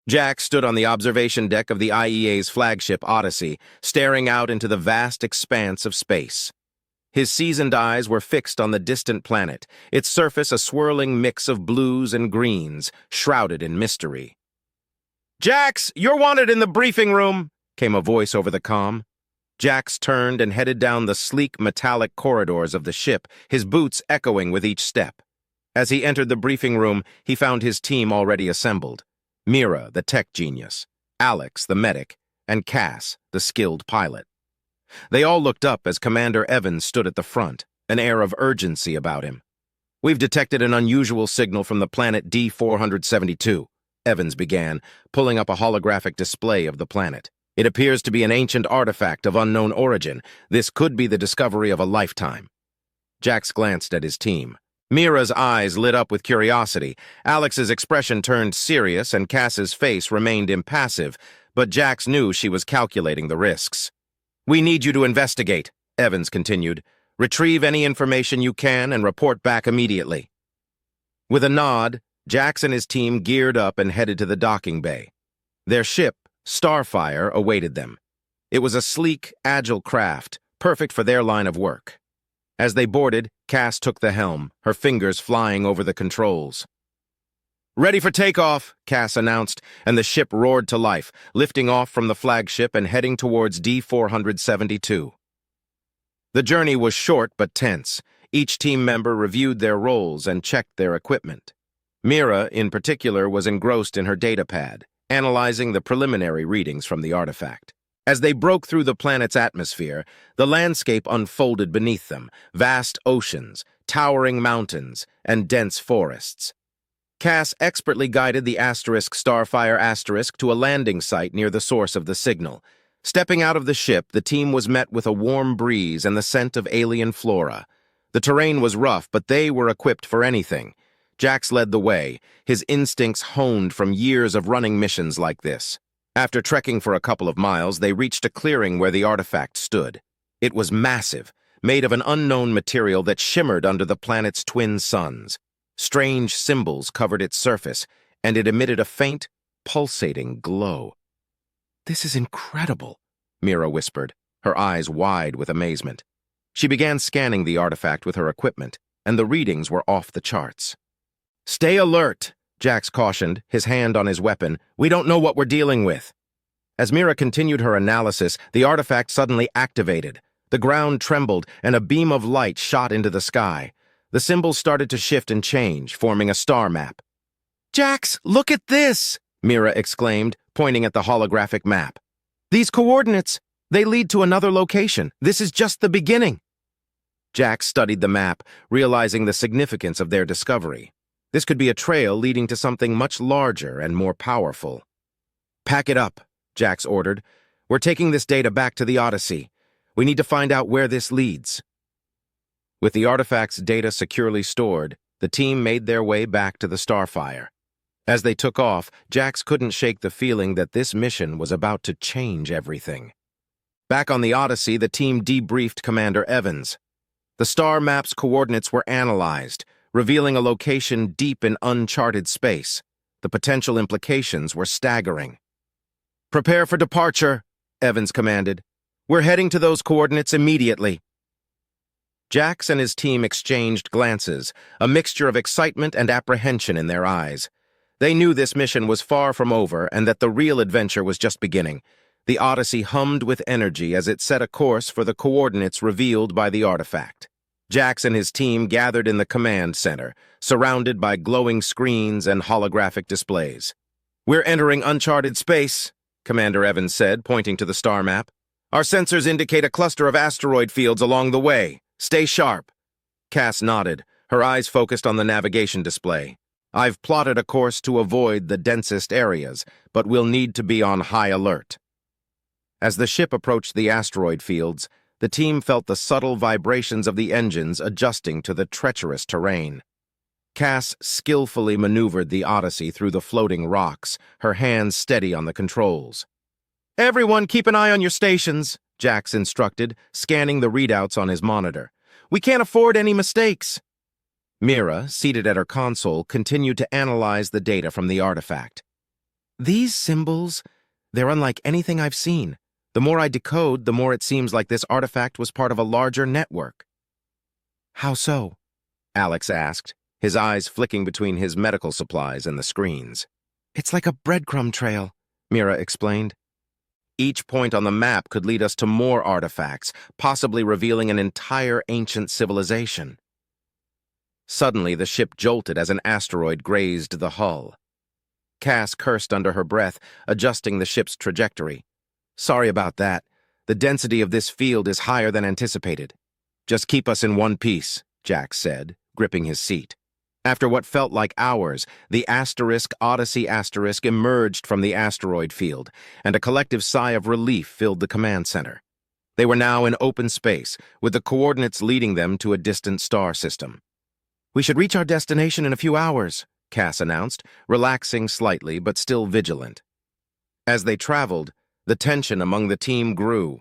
Jack stood on the observation deck of the IEA's flagship Odyssey, staring out into the vast expanse of space. His seasoned eyes were fixed on the distant planet, its surface a swirling mix of blues and greens, shrouded in mystery. "Jax, you're wanted in the briefing room," came a voice over the comm. Jax turned and headed down the sleek metallic corridors of the ship, his boots echoing with each step. As he entered the briefing room, he found his team already assembled. Mira, the tech genius, Alex, the medic, and Cass, the skilled pilot. They all looked up as Commander Evans stood at the front, an air of urgency about him. "We've detected an unusual signal from the planet D-472, Evans began, pulling up a holographic display of the planet. "It appears to be an ancient artifact of unknown origin. This could be the discovery of a lifetime." Jax glanced at his team. Mira's eyes lit up with curiosity. Alex's expression turned serious, and Cass's face remained impassive, but Jax knew she was calculating the risks. "We need you to investigate," Evans continued. "Retrieve any information you can and report back immediately." With a nod, Jax and his team geared up and headed to the docking bay. Their ship, Starfire, awaited them. It was a sleek, agile craft, perfect for their line of work. As they boarded, Cass took the helm, her fingers flying over the controls. "Ready for takeoff," Cass announced, and the ship roared to life, lifting off from the flagship and heading towards D-472. The journey was short but tense. Each team member reviewed their roles and checked their equipment. Mira, in particular, was engrossed in her datapad, analyzing the preliminary readings from the artifact. As they broke through the planet's atmosphere, the landscape unfolded beneath them, vast oceans, towering mountains, and dense forests. Cass expertly guided the Starfire to a landing site near the source of the signal. Stepping out of the ship, the team was met with a warm breeze and the scent of alien flora. The terrain was rough, but they were equipped for anything. Jax led the way, his instincts honed from years of running missions like this. After trekking for a couple of miles, they reached a clearing where the artifact stood. It was massive, made of an unknown material that shimmered under the planet's twin suns. Strange symbols covered its surface, and it emitted a faint, pulsating glow. "This is incredible," Mira whispered, her eyes wide with amazement. She began scanning the artifact with her equipment, and the readings were off the charts. "Stay alert," Jax cautioned, his hand on his weapon. "We don't know what we're dealing with." As Mira continued her analysis, the artifact suddenly activated. The ground trembled, and a beam of light shot into the sky. The symbols started to shift and change, forming a star map. "Jax, look at this!" Mira exclaimed, pointing at the holographic map. "These coordinates, they lead to another location. This is just the beginning." Jax studied the map, realizing the significance of their discovery. This could be a trail leading to something much larger and more powerful. "Pack it up," Jax ordered. "We're taking this data back to the Odyssey. We need to find out where this leads." With the artifact's data securely stored, the team made their way back to the Starfire. As they took off, Jax couldn't shake the feeling that this mission was about to change everything. Back on the Odyssey, the team debriefed Commander Evans. The star map's coordinates were analyzed, revealing a location deep in uncharted space. The potential implications were staggering. "Prepare for departure," Evans commanded. "We're heading to those coordinates immediately." Jax and his team exchanged glances, a mixture of excitement and apprehension in their eyes. They knew this mission was far from over and that the real adventure was just beginning. The Odyssey hummed with energy as it set a course for the coordinates revealed by the artifact. Jax and his team gathered in the command center, surrounded by glowing screens and holographic displays. "We're entering uncharted space," Commander Evans said, pointing to the star map. "Our sensors indicate a cluster of asteroid fields along the way. Stay sharp." Cass nodded, her eyes focused on the navigation display. "I've plotted a course to avoid the densest areas, but we'll need to be on high alert." As the ship approached the asteroid fields, the team felt the subtle vibrations of the engines adjusting to the treacherous terrain. Cass skillfully maneuvered the Odyssey through the floating rocks, her hands steady on the controls. "Everyone keep an eye on your stations," Jax instructed, scanning the readouts on his monitor. "We can't afford any mistakes." Mira, seated at her console, continued to analyze the data from the artifact. These symbols, they're unlike anything I've seen. The more I decode, the more it seems like this artifact was part of a larger network. How so? Alex asked, his eyes flicking between his medical supplies and the screens. It's like a breadcrumb trail, Mira explained. Each point on the map could lead us to more artifacts, possibly revealing an entire ancient civilization. Suddenly, the ship jolted as an asteroid grazed the hull. Cass cursed under her breath, adjusting the ship's trajectory. Sorry about that. The density of this field is higher than anticipated. Just keep us in one piece, Jack said, gripping his seat. After what felt like hours, the Odyssey emerged from the asteroid field, and a collective sigh of relief filled the command center. They were now in open space, with the coordinates leading them to a distant star system. We should reach our destination in a few hours, Cass announced, relaxing slightly but still vigilant. As they traveled, the tension among the team grew.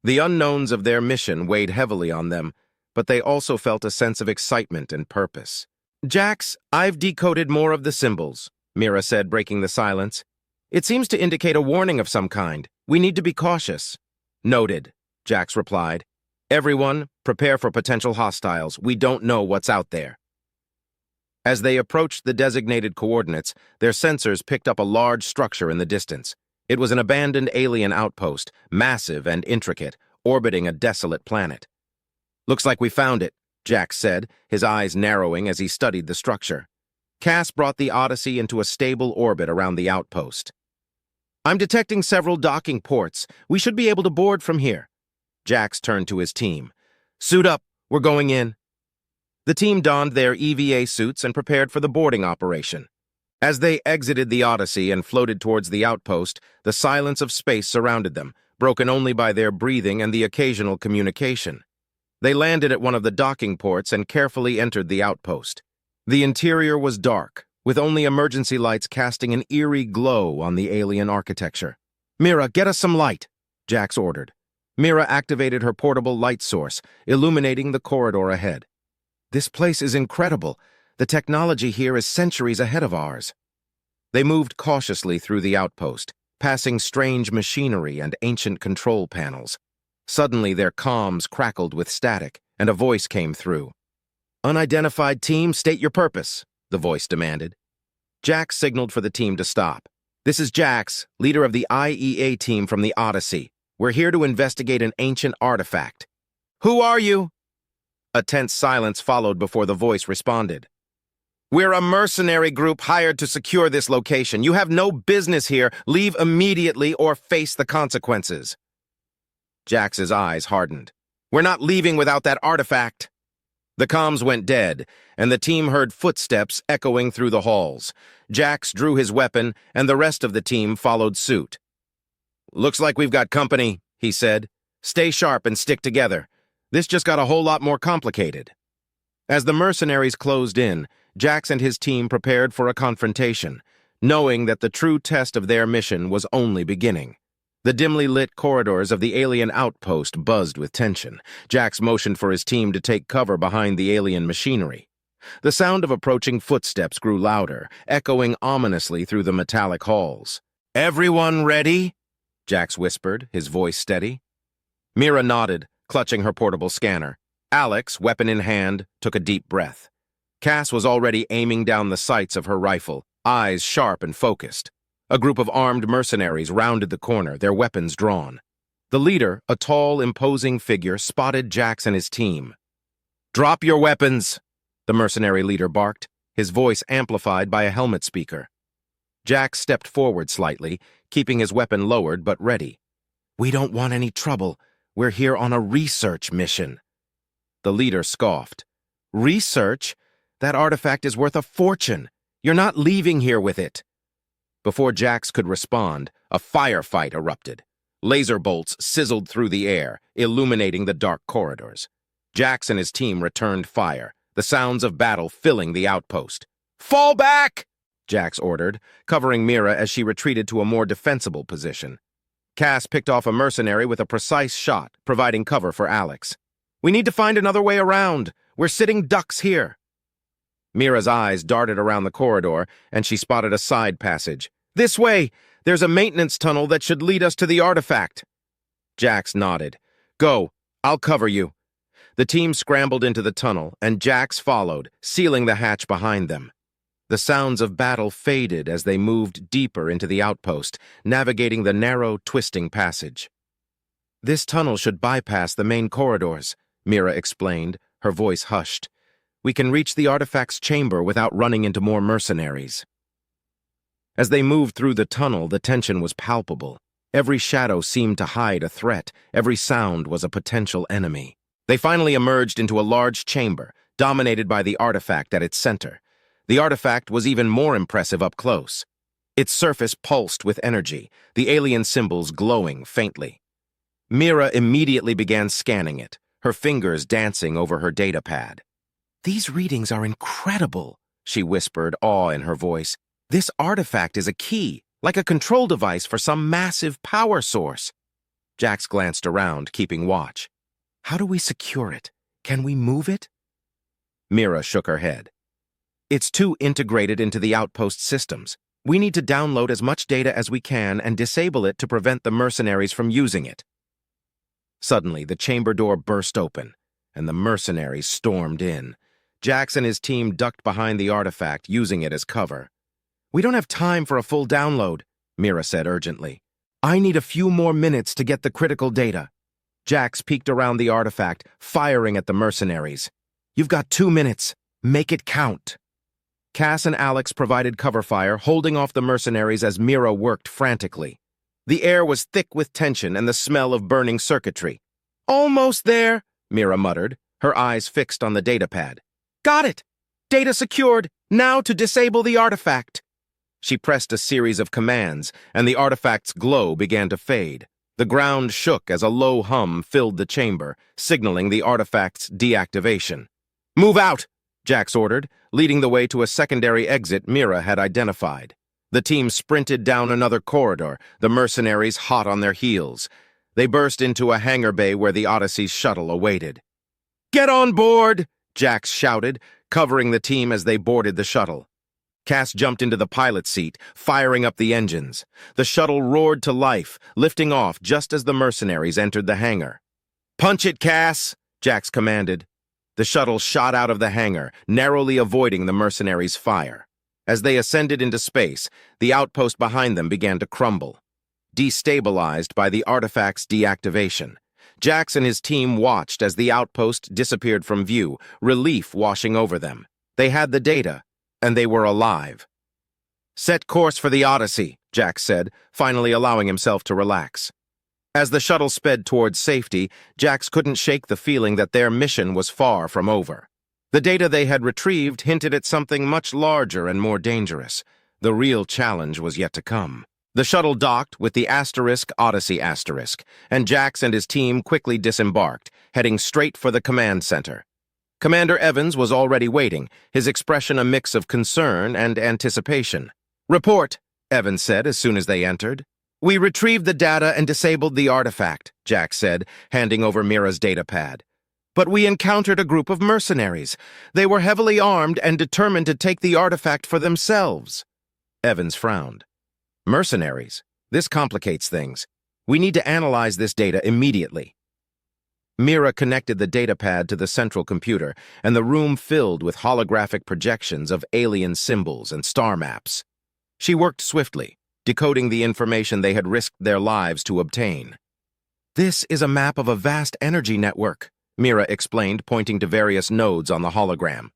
The unknowns of their mission weighed heavily on them, but they also felt a sense of excitement and purpose. Jax, I've decoded more of the symbols, Mira said, breaking the silence. It seems to indicate a warning of some kind. We need to be cautious. Noted, Jax replied. Everyone, prepare for potential hostiles. We don't know what's out there. As they approached the designated coordinates, their sensors picked up a large structure in the distance. It was an abandoned alien outpost, massive and intricate, orbiting a desolate planet. Looks like we found it, Jax said, his eyes narrowing as he studied the structure. Cass brought the Odyssey into a stable orbit around the outpost. I'm detecting several docking ports. We should be able to board from here. Jax turned to his team. Suit up, we're going in. The team donned their EVA suits and prepared for the boarding operation. As they exited the Odyssey and floated towards the outpost, the silence of space surrounded them, broken only by their breathing and the occasional communication. They landed at one of the docking ports and carefully entered the outpost. The interior was dark, with only emergency lights casting an eerie glow on the alien architecture. Mira, get us some light, Jax ordered. Mira activated her portable light source, illuminating the corridor ahead. This place is incredible. The technology here is centuries ahead of ours. They moved cautiously through the outpost, passing strange machinery and ancient control panels. Suddenly, their comms crackled with static, and a voice came through. Unidentified team, state your purpose, the voice demanded. Jax signaled for the team to stop. This is Jax, leader of the IEA team from the Odyssey. We're here to investigate an ancient artifact. Who are you? A tense silence followed before the voice responded. We're a mercenary group hired to secure this location. You have no business here. Leave immediately or face the consequences. Jax's eyes hardened. We're not leaving without that artifact. The comms went dead, and the team heard footsteps echoing through the halls. Jax drew his weapon, and the rest of the team followed suit. Looks like we've got company, he said. Stay sharp and stick together. This just got a whole lot more complicated. As the mercenaries closed in, Jax and his team prepared for a confrontation, knowing that the true test of their mission was only beginning. The dimly lit corridors of the alien outpost buzzed with tension. Jax motioned for his team to take cover behind the alien machinery. The sound of approaching footsteps grew louder, echoing ominously through the metallic halls. Everyone ready? Jax whispered, his voice steady. Mira nodded, clutching her portable scanner. Alex, weapon in hand, took a deep breath. Cass was already aiming down the sights of her rifle, eyes sharp and focused. A group of armed mercenaries rounded the corner, their weapons drawn. The leader, a tall, imposing figure, spotted Jax and his team. Drop your weapons, the mercenary leader barked, his voice amplified by a helmet speaker. Jax stepped forward slightly, keeping his weapon lowered but ready. We don't want any trouble. We're here on a research mission. The leader scoffed. Research? That artifact is worth a fortune. You're not leaving here with it. Before Jax could respond, a firefight erupted. Laser bolts sizzled through the air, illuminating the dark corridors. Jax and his team returned fire, the sounds of battle filling the outpost. Fall back! Jax ordered, covering Mira as she retreated to a more defensible position. Cass picked off a mercenary with a precise shot, providing cover for Alex. We need to find another way around. We're sitting ducks here. Mira's eyes darted around the corridor, and she spotted a side passage. This way! There's a maintenance tunnel that should lead us to the artifact. Jax nodded. Go, I'll cover you. The team scrambled into the tunnel, and Jax followed, sealing the hatch behind them. The sounds of battle faded as they moved deeper into the outpost, navigating the narrow, twisting passage. This tunnel should bypass the main corridors, Mira explained, her voice hushed. We can reach the artifact's chamber without running into more mercenaries. As they moved through the tunnel, the tension was palpable. Every shadow seemed to hide a threat. Every sound was a potential enemy. They finally emerged into a large chamber, dominated by the artifact at its center. The artifact was even more impressive up close. Its surface pulsed with energy, the alien symbols glowing faintly. Mira immediately began scanning it, her fingers dancing over her data pad. These readings are incredible, she whispered, awe in her voice. This artifact is a key, like a control device for some massive power source. Jax glanced around, keeping watch. How do we secure it? Can we move it? Mira shook her head. It's too integrated into the outpost systems. We need to download as much data as we can and disable it to prevent the mercenaries from using it. Suddenly, the chamber door burst open, and the mercenaries stormed in. Jax and his team ducked behind the artifact, using it as cover. We don't have time for a full download, Mira said urgently. I need a few more minutes to get the critical data. Jax peeked around the artifact, firing at the mercenaries. You've got 2 minutes. Make it count. Cass and Alex provided cover fire, holding off the mercenaries as Mira worked frantically. The air was thick with tension and the smell of burning circuitry. Almost there, Mira muttered, her eyes fixed on the datapad. Got it! Data secured. Now to disable the artifact. She pressed a series of commands, and the artifact's glow began to fade. The ground shook as a low hum filled the chamber, signaling the artifact's deactivation. Move out! Jax ordered, leading the way to a secondary exit Mira had identified. The team sprinted down another corridor, the mercenaries hot on their heels. They burst into a hangar bay where the Odyssey's shuttle awaited. Get on board! Jax shouted, covering the team as they boarded the shuttle. Cass jumped into the pilot's seat, firing up the engines. The shuttle roared to life, lifting off just as the mercenaries entered the hangar. Punch it, Cass! Jax commanded. The shuttle shot out of the hangar, narrowly avoiding the mercenaries' fire. As they ascended into space, the outpost behind them began to crumble. Destabilized by the artifact's deactivation, Jax and his team watched as the outpost disappeared from view, relief washing over them. They had the data, and they were alive. Set course for the Odyssey, Jax said, finally allowing himself to relax. As the shuttle sped towards safety, Jax couldn't shake the feeling that their mission was far from over. The data they had retrieved hinted at something much larger and more dangerous. The real challenge was yet to come. The shuttle docked with the Odyssey asterisk, and Jax and his team quickly disembarked, heading straight for the command center. Commander Evans was already waiting, his expression a mix of concern and anticipation. Report, Evans said as soon as they entered. We retrieved the data and disabled the artifact, Jax said, handing over Mira's datapad. But we encountered a group of mercenaries. They were heavily armed and determined to take the artifact for themselves. Evans frowned. Mercenaries? This complicates things. We need to analyze this data immediately. Mira connected the datapad to the central computer, and the room filled with holographic projections of alien symbols and star maps. She worked swiftly, decoding the information they had risked their lives to obtain. This is a map of a vast energy network, Mira explained, pointing to various nodes on the hologram.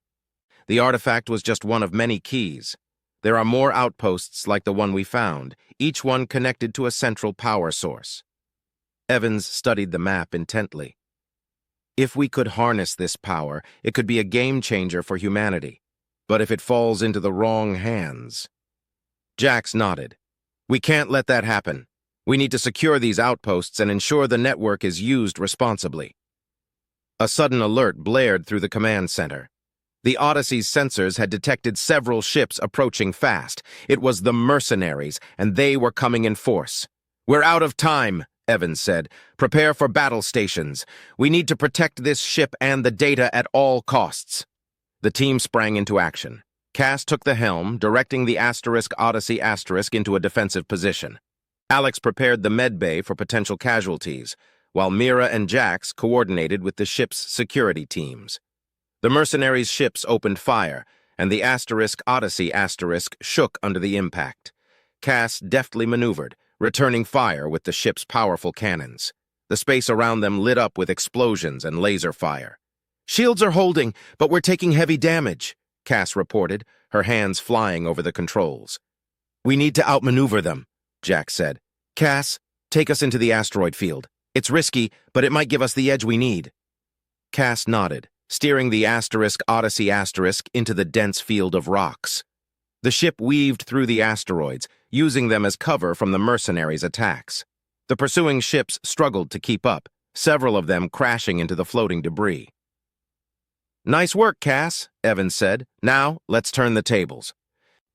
The artifact was just one of many keys. There are more outposts like the one we found, each one connected to a central power source. Evans studied the map intently. If we could harness this power, it could be a game-changer for humanity. But if it falls into the wrong hands... Jax nodded. We can't let that happen. We need to secure these outposts and ensure the network is used responsibly. A sudden alert blared through the command center. The Odyssey's sensors had detected several ships approaching fast. It was the mercenaries, and they were coming in force. We're out of time, Evans said. Prepare for battle stations. We need to protect this ship and the data at all costs. The team sprang into action. Cass took the helm, directing the Odyssey into a defensive position. Alex prepared the med bay for potential casualties, while Mira and Jax coordinated with the ship's security teams. The mercenaries' ships opened fire, and the Odyssey shook under the impact. Cass deftly maneuvered, returning fire with the ship's powerful cannons. The space around them lit up with explosions and laser fire. "Shields are holding, but we're taking heavy damage," Cass reported, her hands flying over the controls. "We need to outmaneuver them," Jax said. "Cass, take us into the asteroid field. It's risky, but it might give us the edge we need." Cass nodded, steering the Odyssey into the dense field of rocks. The ship weaved through the asteroids, using them as cover from the mercenaries' attacks. The pursuing ships struggled to keep up, several of them crashing into the floating debris. "Nice work, Cass," Evans said. "Now, let's turn the tables."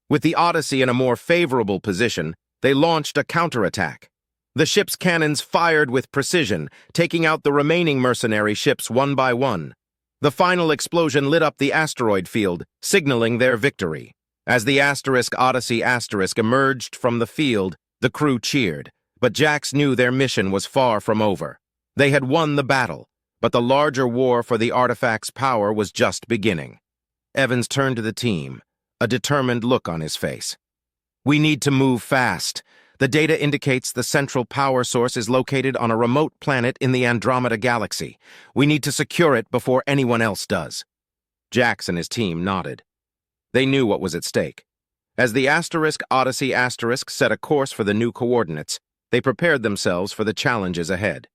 With the Odyssey in a more favorable position, they launched a counterattack. The ship's cannons fired with precision, taking out the remaining mercenary ships one by one. The final explosion lit up the asteroid field, signaling their victory. As the Odyssey emerged from the field, the crew cheered, but Jax knew their mission was far from over. They had won the battle, but the larger war for the artifact's power was just beginning. Evans turned to the team, a determined look on his face. "We need to move fast. The data indicates the central power source is located on a remote planet in the Andromeda Galaxy. We need to secure it before anyone else does." Jax and his team nodded. They knew what was at stake. As the Odyssey set a course for the new coordinates, they prepared themselves for the challenges ahead.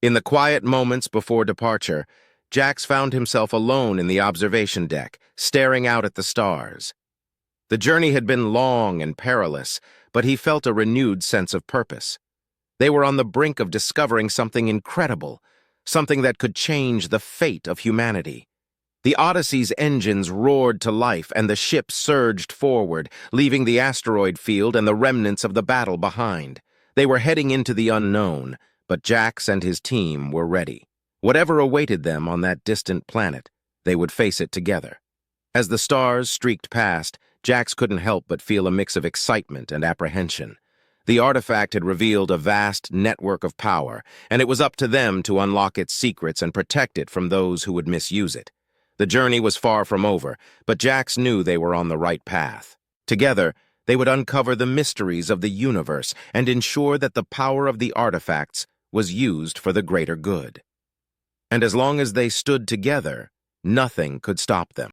In the quiet moments before departure, Jax found himself alone in the observation deck, staring out at the stars. The journey had been long and perilous, but he felt a renewed sense of purpose. They were on the brink of discovering something incredible, something that could change the fate of humanity. The Odyssey's engines roared to life, and the ship surged forward, leaving the asteroid field and the remnants of the battle behind. They were heading into the unknown, but Jax and his team were ready. Whatever awaited them on that distant planet, they would face it together. As the stars streaked past, Jax couldn't help but feel a mix of excitement and apprehension. The artifact had revealed a vast network of power, and it was up to them to unlock its secrets and protect it from those who would misuse it. The journey was far from over, but Jax knew they were on the right path. Together, they would uncover the mysteries of the universe and ensure that the power of the artifacts was used for the greater good. And as long as they stood together, nothing could stop them.